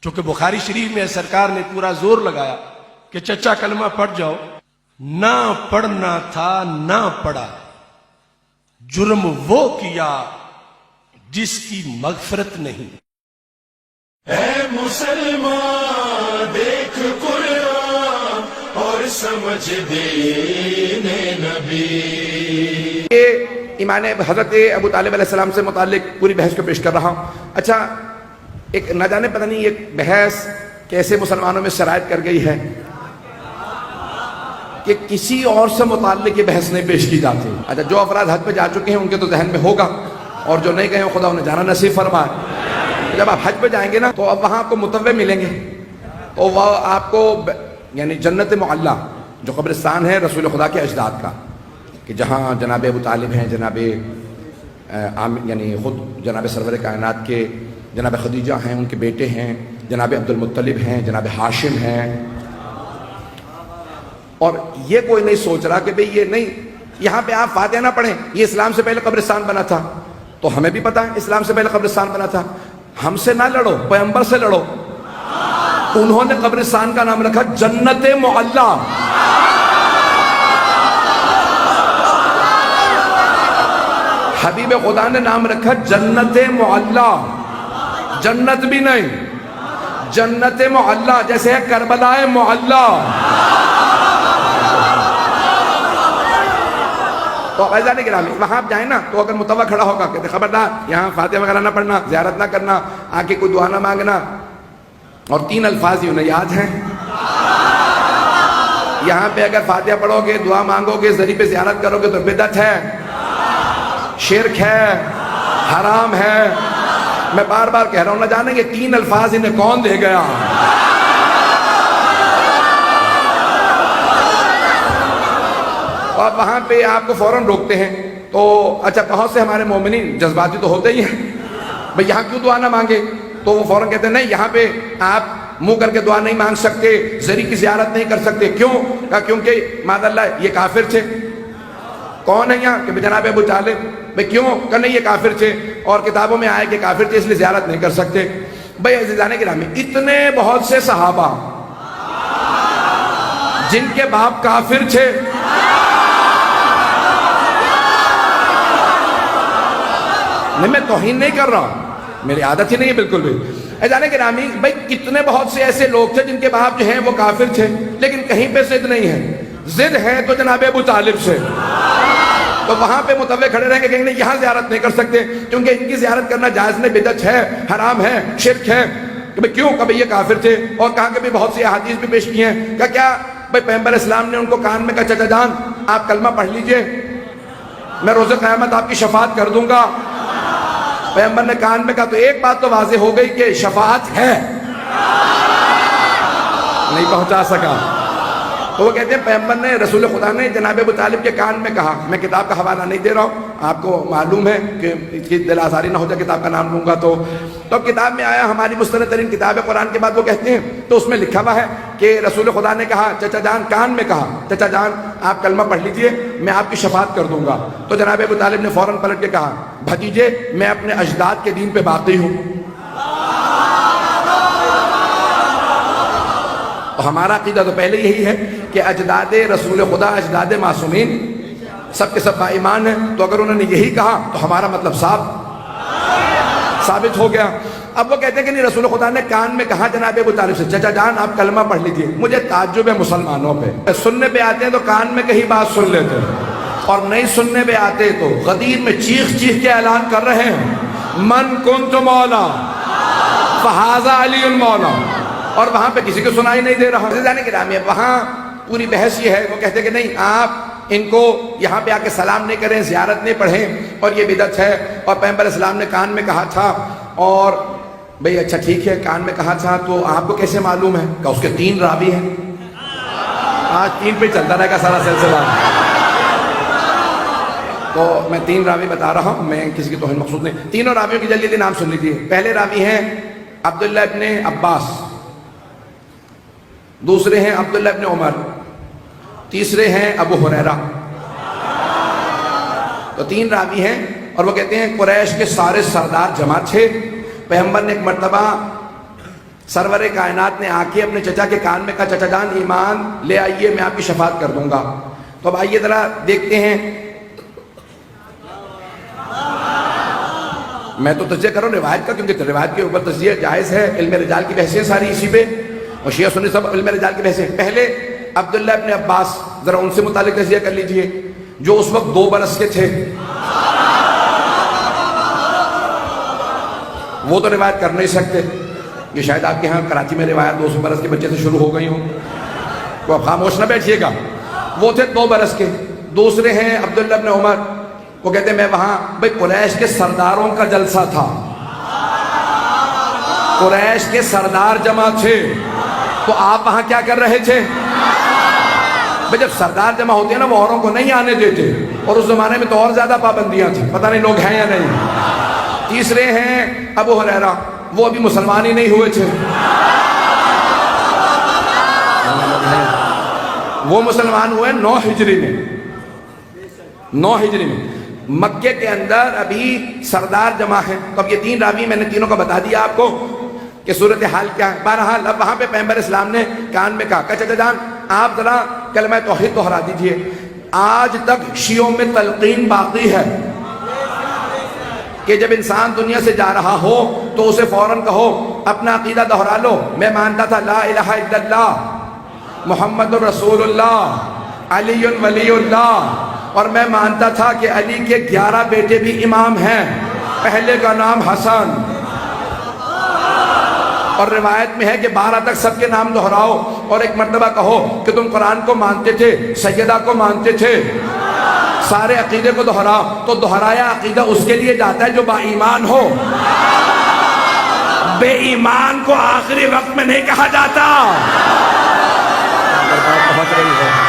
چونکہ بخاری شریف میں سرکار نے پورا زور لگایا کہ چچا کلمہ پڑھ جاؤ، نہ پڑھنا تھا نہ پڑھا، جرم وہ کیا جس کی مغفرت نہیں۔ اے مسلمان دیکھ قرآن اور سمجھ دین نبی۔ یہ ایمان حضرت ابو طالب علیہ السلام سے متعلق پوری بحث کو پیش کر رہا ہوں۔ اچھا، ایک نہ جانے پتہ نہیں یہ بحث کیسے مسلمانوں میں شرائط کر گئی ہے کہ کسی اور سے متعلق یہ بحث نہیں پیش کی جاتی۔ اچھا، جو افراد حج پہ جا چکے ہیں ان کے تو ذہن میں ہوگا، اور جو نہیں گئے ہیں خدا انہیں جانا نصیب فرمائے۔ جب آپ حج پہ جائیں گے نا تو اب وہاں آپ کو متوع ملیں گے، تو وہ آپ کو یعنی جنت معلیٰ جو قبرستان ہے رسول خدا کے اجداد کا، کہ جہاں جناب ابو طالب ہیں، جناب یعنی خود جناب سرور کائنات کے جناب خدیجہ ہیں، ان کے بیٹے ہیں، جناب عبد المطلب ہیں، جناب ہاشم ہیں، اور یہ کوئی نہیں سوچ رہا کہ بھئی یہ نہیں یہاں پہ آپ فاتحہ نہ پڑھیں، یہ اسلام سے پہلے قبرستان بنا تھا، تو ہمیں بھی پتا ہے اسلام سے پہلے قبرستان بنا تھا۔ ہم سے نہ لڑو، پیغمبر سے لڑو۔ انہوں نے قبرستان کا نام رکھا جنت معلیٰ۔ حبیب خدا نے نام رکھا جنت معلیٰ، جنت بھی نہیں، جنت معلیٰ، جیسے ہے کربلا معلیٰ۔ تو عزیزان گرامی وہاں آپ جائیں نا تو اگر متوع کھڑا ہوگا کہتے خبردار یہاں فاتحہ وغیرہ نہ پڑھنا، زیارت نہ کرنا، آ کے کوئی دعا نہ مانگنا، اور 3 الفاظ ہی انہیں یاد ہیں۔ یہاں پہ اگر فاتحہ پڑھو گے، دعا مانگو گے، ذریعے پہ زیارت کرو گے تو بدعت ہے، شرک ہے، حرام ہے۔ میں بار بار کہہ رہا ہوں، نہ جانے کہ 3 الفاظ انہیں کون دے گیا۔ اور وہاں پہ آپ کو فوراً روکتے ہیں، تو اچھا بہت سے ہمارے مومنین جذباتی تو ہوتے ہی ہیں، بھئی یہاں کیوں دعا نہ مانگے؟ تو وہ فوراً کہتے ہیں نہیں یہاں پہ آپ منہ کر کے دعا نہیں مانگ سکتے، ذریعے کی زیارت نہیں کر سکتے۔ کیوں؟ کہا کیونکہ معاذ اللہ یہ کافر تھے۔ کون ہے یہاں؟ کہ جناب ابو طالب۔ بھئی کیوں؟ کہ نہیں یہ کافر تھے، اور کتابوں میں آیا کہ کافر تھے اس لیے زیارت نہیں کر سکتے۔ بھئی عزیزان گرامی اتنے بہت سے صحابہ جن کے باپ کافر تھے، نہیں میں توہین نہیں کر رہا ہوں، میری عادت ہی نہیں ہے بالکل بھی۔ عزیزان گرامی بھئی کتنے بہت سے ایسے لوگ تھے جن کے باپ جو ہیں وہ کافر تھے، لیکن کہیں پہ ضد نہیں ہے، ضد ہے تو جناب ابو طالب سے۔ تو وہاں پہ متوع کھڑے رہیں گے، کہیں نہیں یہاں زیارت نہیں کر سکتے کیونکہ ان کی زیارت کرنا جائز نہیں، بدعت ہے، حرام ہے، شرک ہے۔ کہ کیوں؟ کہ یہ کافر تھے، اور کہا کہ بہت سی احادیث بھی پیش کی ہیں۔ کہ کیا؟ بھئی پیغمبر اسلام نے ان کو کان میں کہا چچا جان آپ کلمہ پڑھ لیجئے، میں روز قیامت آپ کی شفاعت کر دوں گا۔ پیغمبر نے کان میں کہا تو ایک بات تو واضح ہو گئی کہ شفاعت ہے، نہیں پہنچا سکا۔ تو وہ کہتے ہیں پیغمبر نے رسول خدا نے جناب ابو طالب کے کان میں کہا، میں کتاب کا حوالہ نہیں دے رہا ہوں، آپ کو معلوم ہے کہ اس کی دل آزاری نہ ہو جائے کتاب کا نام لوں گا تو کتاب میں آیا، ہماری مستند ترین کتاب قرآن کے بعد وہ کہتے ہیں، تو اس میں لکھا ہوا ہے کہ رسول خدا نے کہا چچا جان، کان میں کہا چچا جان آپ کلمہ پڑھ لیجئے میں آپ کی شفاعت کر دوں گا۔ تو جناب ابو طالب نے فوراً پلٹ کے کہا بھتیجے میں اپنے اجداد کے دین پہ باقی ہوں۔ ہمارا عقیدہ تو پہلے یہی ہے کہ اجداد رسول خدا، اجداد معصومین سب کے سب با ایمان ہیں، تو اگر انہوں نے یہی کہا تو ہمارا مطلب ثابت ہو گیا۔ اب وہ کہتے ہیں کہ نہیں رسول خدا نے کان میں کہا جناب ابو طالب سے چچا جان آپ کلمہ پڑھ لیجئے۔ مجھے تعجب ہے مسلمانوں پہ، سننے پہ آتے ہیں تو کان میں کہیں بات سن لیتے ہیں، اور نہیں سننے پہ آتے تو غدیر میں چیخ چیخ کے اعلان کر رہے ہیں من کنت مولا فہذا علی المولا، اور وہاں پہ کسی کو سنائی نہیں دے رہا۔ عزیزان گرامی وہاں پوری بحث یہ ہے، وہ کہتے کہ نہیں آپ ان کو یہاں پہ آ کے سلام نہیں کریں، زیارت نہیں پڑھیں، اور یہ بدعت ہے، اور پیغمبر اسلام نے کان میں کہا تھا۔ اور بھئی اچھا ٹھیک ہے کان میں کہا تھا تو آپ کو کیسے معلوم ہے؟ کہ اس کے 3 راوی ہیں، آج 3 پہ چلتا رہے گا سارا سلسلہ۔ تو میں 3 راوی بتا رہا ہوں، میں کسی کی توہین مقصود نہیں۔ تینوں راویوں کی جلدی نام سن لیجیے۔ پہلے راوی ہیں عبداللہ ابن عباس، دوسرے ہیں عبداللہ ابن عمر، تیسرے ہیں ابو ہریرہ۔ تو 3 راوی ہیں، اور وہ کہتے ہیں قریش کے سارے سردار جمع تھے۔ پیغمبر نے ایک مرتبہ سرور کائنات نے آ کے اپنے چچا کے کان میں کہا چچا جان ایمان لے آئیے میں آپ کی شفاعت کر دوں گا. تو اب آئیے ذرا دیکھتے ہیں. میں تو تجزیہ کروں روایت کا کیونکہ روایت کے اوپر تجزیہ جائز ہے. علم رجال کی بحثیں ساری اسی پہ اور شیعہ سنی سب علم رجال کی بحثیں. پہلے عبداللہ ابن عباس ذرا ان سے متعلق تجزیہ کر لیجئے جو اس وقت 2 برس کے تھے. وہ تو روایت کر نہیں سکتے. یہ شاید آپ کے ہاں کراچی میں روایت 2 برس کے بچے سے شروع ہو گئی ہوں. تو آپ خاموش نہ بیٹھیے گا. وہ تھے 2 برس کے. دوسرے ہیں عبداللہ ابن عمر. وہ کہتے ہیں میں وہاں بھئی قریش کے سرداروں کا جلسہ تھا. قریش کے سردار جمع تھے تو آپ وہاں کیا کر رہے تھے؟ بھئی جب سردار جمع ہوتے ہیں نا وہ اوروں کو نہیں آنے دیتے. اور اس زمانے میں تو اور زیادہ پابندیاں تھیں. پتہ نہیں لوگ ہیں یا نہیں. تیسرے ہیں ابو ہریرہ. وہ ابھی مسلمان ہی نہیں ہوئے تھے. وہ مسلمان ہوئے 9 ہجری میں. 9 ہجری میں مکے کے اندر ابھی سردار جمع ہیں. تو اب یہ 3 راوی میں نے تینوں کا بتا دیا آپ کو کہ صورتحال کیا ہے. بہرحال اب وہاں پہ پیغمبر اسلام نے کان میں کہا چچا جان آپ ذرا کلمہ توحید دہرا دیجئے. آج تک شیعوں میں تلقین باقی ہے کہ جب انسان دنیا سے جا رہا ہو تو اسے فوراً کہو اپنا عقیدہ دہرا لو. میں مانتا تھا لا الہ الا اللہ محمد رسول اللہ علی ولی اللہ. اور میں مانتا تھا کہ علی کے 11 بیٹے بھی امام ہیں. پہلے کا نام حسن. اور روایت میں ہے کہ 12 تک سب کے نام دہراؤ. اور ایک مرتبہ کہو کہ تم قرآن کو مانتے تھے, سیدہ کو مانتے تھے, سارے عقیدے کو دہراؤ. تو دہرایا عقیدہ اس کے لیے جاتا ہے جو با ایمان ہو. بے ایمان کو آخری وقت میں نہیں کہا جاتا. پہنچ رہی ہے